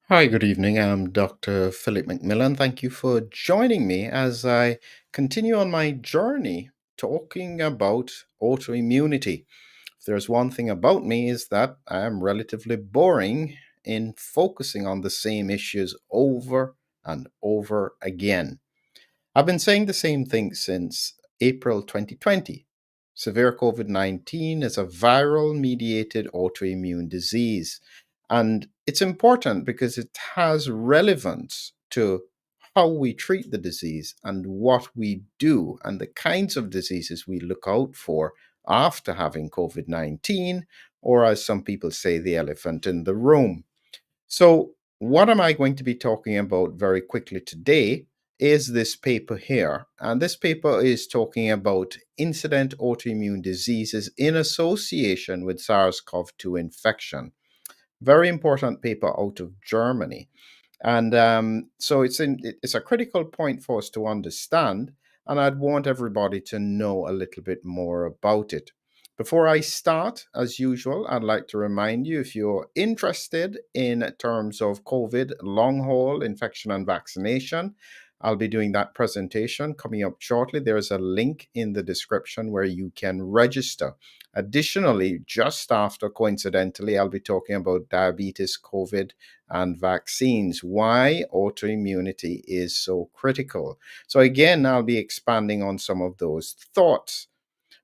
Hi, good evening. I'm Dr. Philip McMillan. Thank you for joining me as I continue on my journey talking about autoimmunity. If there's one thing about me is that I am relatively boring in focusing on the same issues over and over again. I've been saying the same thing since April 2020. Severe COVID 19 is a viral mediated autoimmune disease. And it's important because it has relevance to how we treat the disease and what we do and the kinds of diseases we look out for after having COVID 19, or as some people say, the elephant in the room. So, what am I going to be talking about very quickly today is this paper here. And this paper is talking about incident autoimmune diseases in association with SARS-CoV-2 infection. Very important paper out of Germany. And so it's a critical point for us to understand, and I'd want everybody to know a little bit more about it. Before I start, as usual, I'd like to remind you if you're interested in terms of COVID, long haul infection and vaccination, I'll be doing that presentation coming up shortly. There's a link in the description where you can register. Additionally, just after, coincidentally, I'll be talking about diabetes, COVID, and vaccines, why autoimmunity is so critical. So, again, I'll be expanding on some of those thoughts.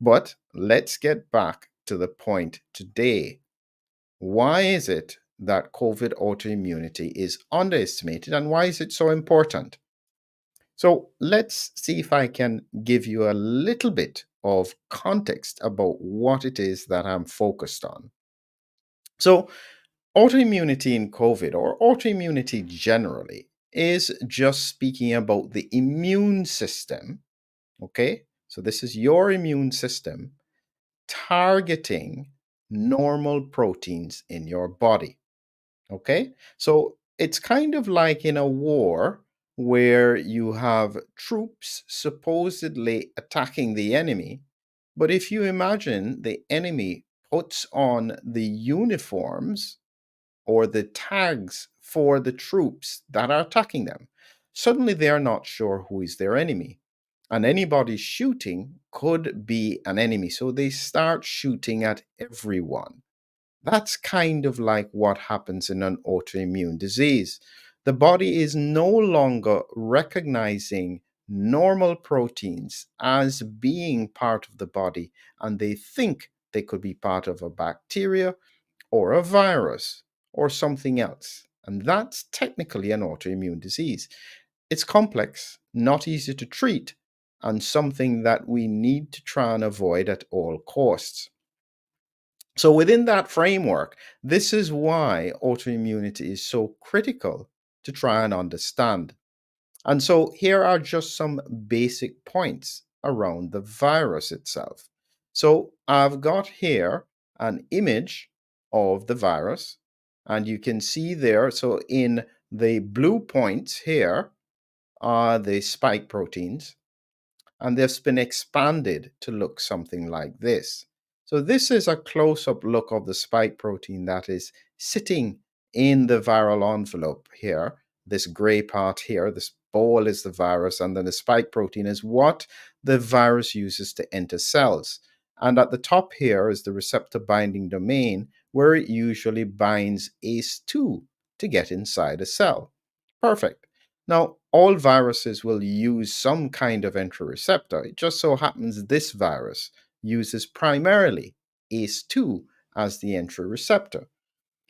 But let's get back to the point today. Why is it that COVID autoimmunity is underestimated and why is it so important? So, let's see if I can give you a little bit of context about what it is that I'm focused on. So, autoimmunity in COVID or autoimmunity generally is just speaking about the immune system. Okay. So this is your immune system targeting normal proteins in your body. Okay. So it's kind of like in a war where you have troops supposedly attacking the enemy. But if you imagine the enemy puts on the uniforms or the tags for the troops that are attacking them, suddenly they're not sure who is their enemy. And anybody shooting could be an enemy. So they start shooting at everyone. That's kind of like what happens in an autoimmune disease. The body is no longer recognizing normal proteins as being part of the body, and they think they could be part of a bacteria or a virus or something else. And that's technically an autoimmune disease. It's complex, not easy to treat, and something that we need to try and avoid at all costs. So, within that framework, this is why autoimmunity is so critical to try and understand. And so, here are just some basic points around the virus itself. So, I've got here an image of the virus, and you can see there. So, in the blue points here are the spike proteins, and they've been expanded to look something like this. So this is a close-up look of the spike protein that is sitting in the viral envelope here. This gray part here, this ball is the virus, and then the spike protein is what the virus uses to enter cells. And at the top here is the receptor binding domain, where it usually binds ACE2 to get inside a cell. Perfect. Now, all viruses will use some kind of entry receptor. It just so happens this virus uses primarily ACE2 as the entry receptor.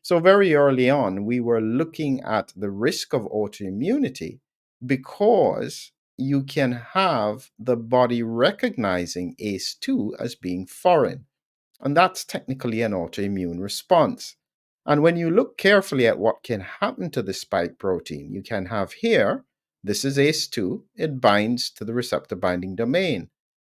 So, very early on, we were looking at the risk of autoimmunity because you can have the body recognizing ACE2 as being foreign. And that's technically an autoimmune response. And when you look carefully at what can happen to the spike protein, you can have here, this is ACE2, it binds to the receptor binding domain.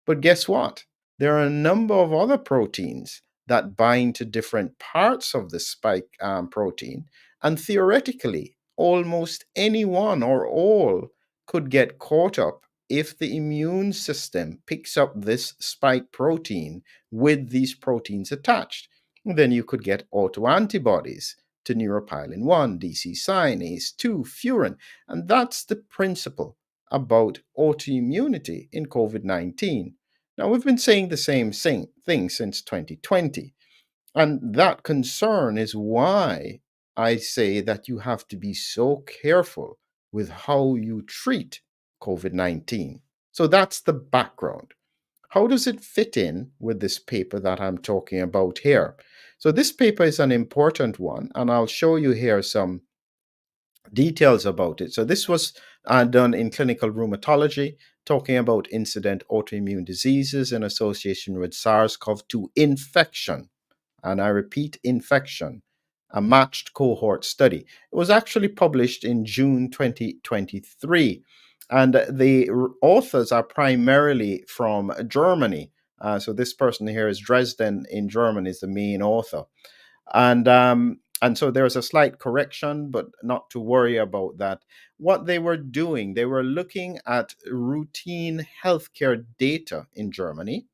But guess what? There are a number of other proteins that bind to different parts of the spike protein. And theoretically, almost any one or all could get caught up if the immune system picks up this spike protein with these proteins attached. Then you could get autoantibodies to neuropilin 1, DC-cyanase, 2, furin. And that's the principle about autoimmunity in COVID-19. Now, we've been saying the same thing since 2020. And that concern is why I say that you have to be so careful with how you treat COVID 19. So that's the background. How does it fit in with this paper that I'm talking about here? So, this paper is an important one, and I'll show you here some details about it. So, this was done in clinical rheumatology, talking about incident autoimmune diseases in association with SARS CoV 2 infection, and I repeat, infection, a matched cohort study. It was actually published in June 2023, and the authors are primarily from Germany. So this person here is Dresden in Germany, is the main author. And so there's a slight correction, but not to worry about that. What they were doing, they were looking at routine healthcare data in Germany,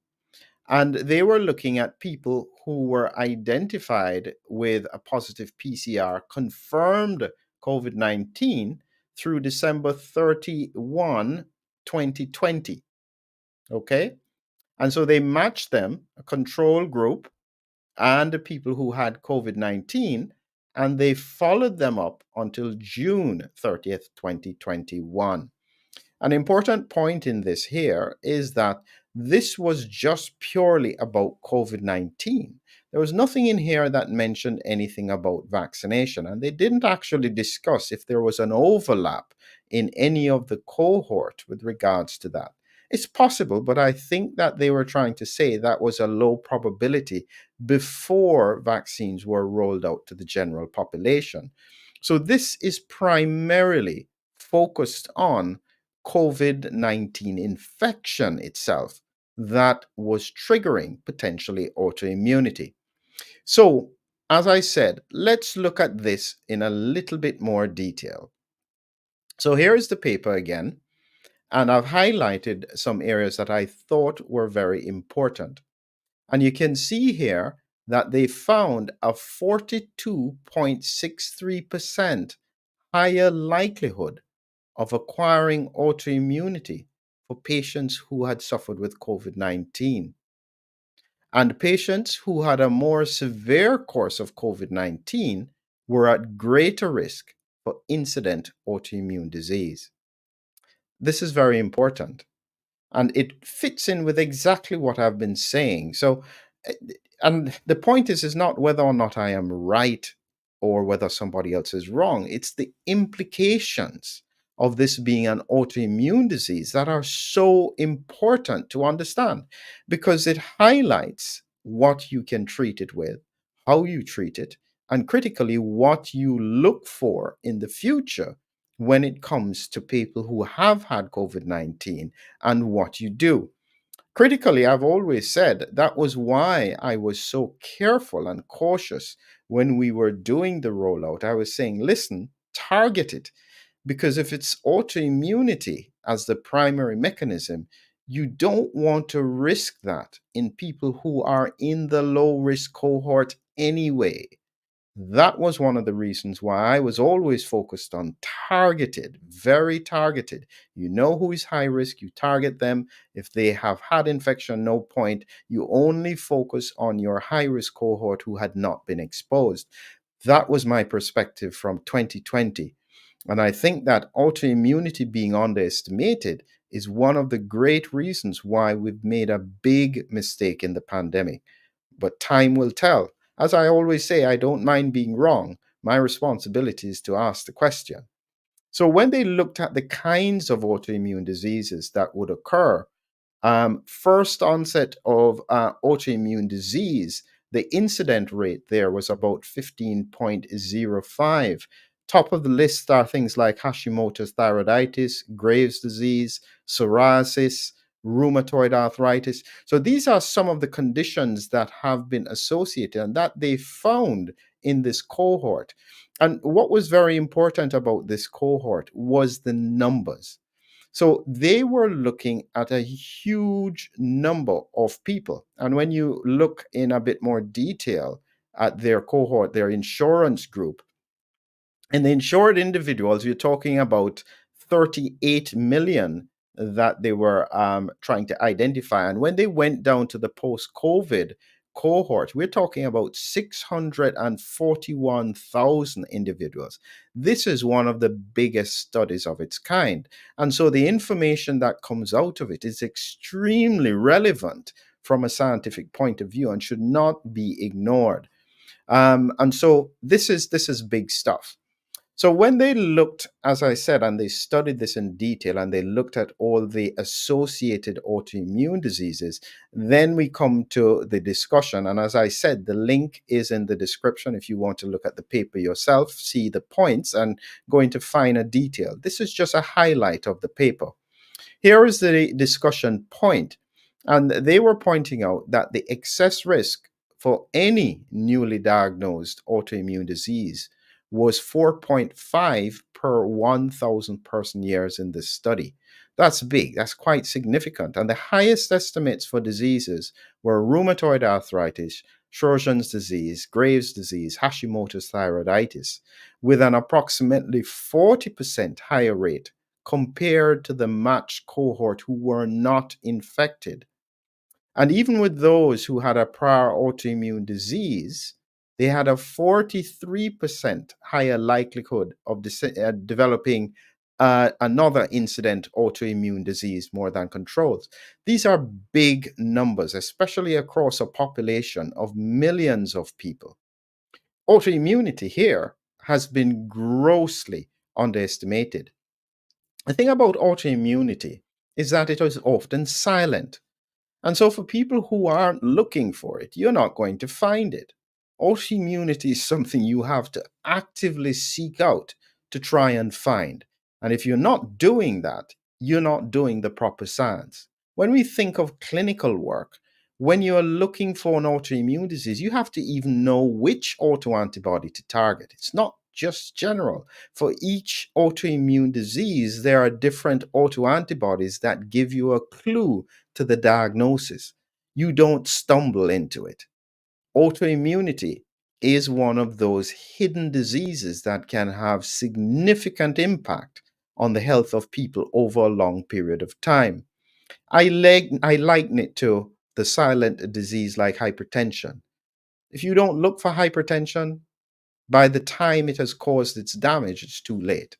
and they were looking at people who were identified with a positive PCR confirmed COVID 19 through December 31, 2020. Okay. And so they matched them, a control group, and the people who had COVID 19, and they followed them up until June 30th, 2021. An important point in this here is that this was just purely about COVID 19. There was nothing in here that mentioned anything about vaccination, and they didn't actually discuss if there was an overlap in any of the cohort with regards to that. It's possible, but I think that they were trying to say that was a low probability before vaccines were rolled out to the general population. So this is primarily focused on COVID 19 infection itself that was triggering potentially autoimmunity. So, as I said, let's look at this in a little bit more detail. So, here is the paper again, and I've highlighted some areas that I thought were very important. And you can see here that they found a 42.63% higher likelihood of acquiring autoimmunity for patients who had suffered with COVID 19. And patients who had a more severe course of COVID 19 were at greater risk for incident autoimmune disease. This is very important, and it fits in with exactly what I've been saying. So, eh, and the point is not whether or not I am right or whether somebody else is wrong. It's the implications of this being an autoimmune disease that are so important to understand, because it highlights what you can treat it with, how you treat it, and critically, what you look for in the future when it comes to people who have had COVID 19 and what you do. Critically, I've always said that was why I was so careful and cautious when we were doing the rollout. I was saying, listen, target it, because if it's autoimmunity as the primary mechanism, you don't want to risk that in people who are in the low risk cohort anyway. That was one of the reasons why I was always focused on targeted, very targeted. You know who is high risk, you target them. If they have had infection, no point. You only focus on your high risk cohort who had not been exposed. That was my perspective from 2020. And I think that autoimmunity being underestimated is one of the great reasons why we've made a big mistake in the pandemic. But time will tell. As I always say, I don't mind being wrong. My responsibility is to ask the question. So, when they looked at the kinds of autoimmune diseases that would occur, first onset of autoimmune disease, the incident rate there was about 15.05. Top of the list are things like Hashimoto's thyroiditis, Graves' disease, psoriasis, rheumatoid arthritis. So these are some of the conditions that have been associated and that they found in this cohort. And what was very important about this cohort was the numbers. So they were looking at a huge number of people. And when you look in a bit more detail at their cohort, their insurance group. In the insured individuals, you're talking about 38 million that they were trying to identify. And when they went down to the post COVID cohort, we're talking about 641,000 individuals. This is one of the biggest studies of its kind. And so the information that comes out of it is extremely relevant from a scientific point of view and should not be ignored. And so this is big stuff. So when they looked, as I said, and they studied this in detail and they looked at all the associated autoimmune diseases, then we come to the discussion. And as I said, the link is in the description if you want to look at the paper yourself, see the points, and go into finer detail. This is just a highlight of the paper. Here is the discussion point, and they were pointing out that the excess risk for any newly diagnosed autoimmune disease was 4.5 per 1,000 person years in this study. That's big, that's quite significant. And the highest estimates for diseases were rheumatoid arthritis, Sjögren's disease, Graves' disease, Hashimoto's thyroiditis, with an approximately 40% higher rate compared to the matched cohort who were not infected. And even with those who had a prior autoimmune disease, they had a 43% higher likelihood of developing another incident autoimmune disease more than controls. These are big numbers, especially across a population of millions of people. Autoimmunity here has been grossly underestimated. The thing about autoimmunity is that it is often silent. And so, for people who aren't looking for it, you're not going to find it. Autoimmunity is something you have to actively seek out to try and find. And if you're not doing that, you're not doing the proper science. When we think of clinical work, when you're looking for an autoimmune disease, you have to even know which autoantibody to target. It's not just general. For each autoimmune disease, there are different autoantibodies that give you a clue to the diagnosis. You don't stumble into it. Autoimmunity is one of those hidden diseases that can have significant impact on the health of people over a long period of time. I liken it to the silent disease like hypertension. If you don't look for hypertension, by the time it has caused its damage, it's too late.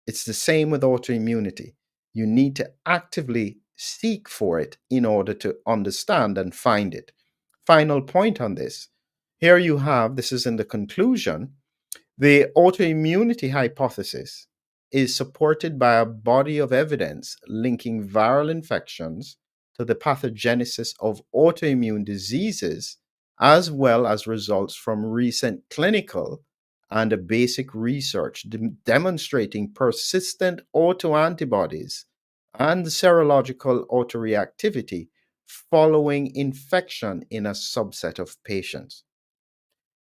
It's the same with autoimmunity. You need to actively seek for it in order to understand and find it. Final point on this. Here you have, this is in the conclusion, the autoimmunity hypothesis is supported by a body of evidence linking viral infections to the pathogenesis of autoimmune diseases, as well as results from recent clinical and a basic research demonstrating persistent autoantibodies and serological autoreactivity following infection in a subset of patients.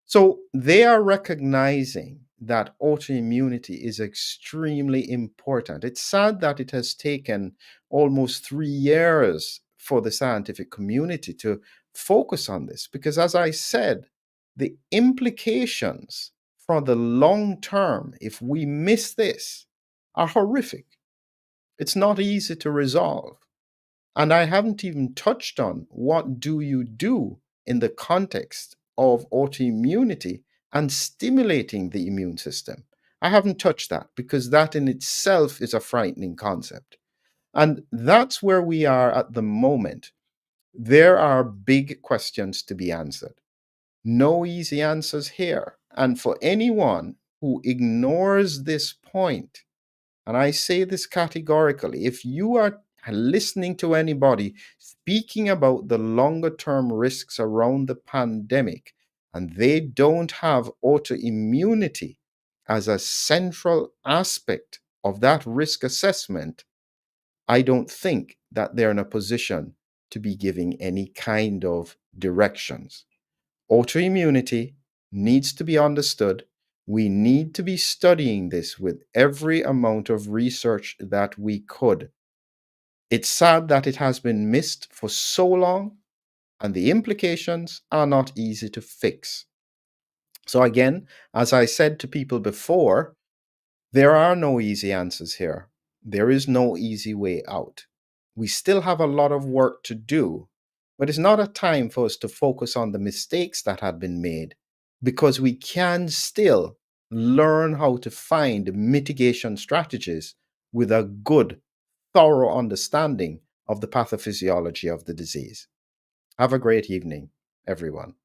So they are recognizing that autoimmunity is extremely important. It's sad that it has taken almost 3 years for the scientific community to focus on this, because as I said, the implications for the long term, if we miss this, are horrific. It's not easy to resolve. And I haven't even touched on what do you do in the context of autoimmunity and stimulating the immune system. I haven't touched that because that in itself is a frightening concept. And that's where we are at the moment. There are big questions to be answered. No easy answers here. And for anyone who ignores this point, and I say this categorically, if you are listening to anybody speaking about the longer term risks around the pandemic and they don't have autoimmunity as a central aspect of that risk assessment, I don't think that they're in a position to be giving any kind of directions. Autoimmunity needs to be understood. We need to be studying this with every amount of research that we could. It's sad that it has been missed for so long, and the implications are not easy to fix. So, again, as I said to people before, there are no easy answers here. There is no easy way out. We still have a lot of work to do, but it's not a time for us to focus on the mistakes that have been made, because we can still learn how to find mitigation strategies with a good, thorough understanding of the pathophysiology of the disease. Have a great evening, everyone.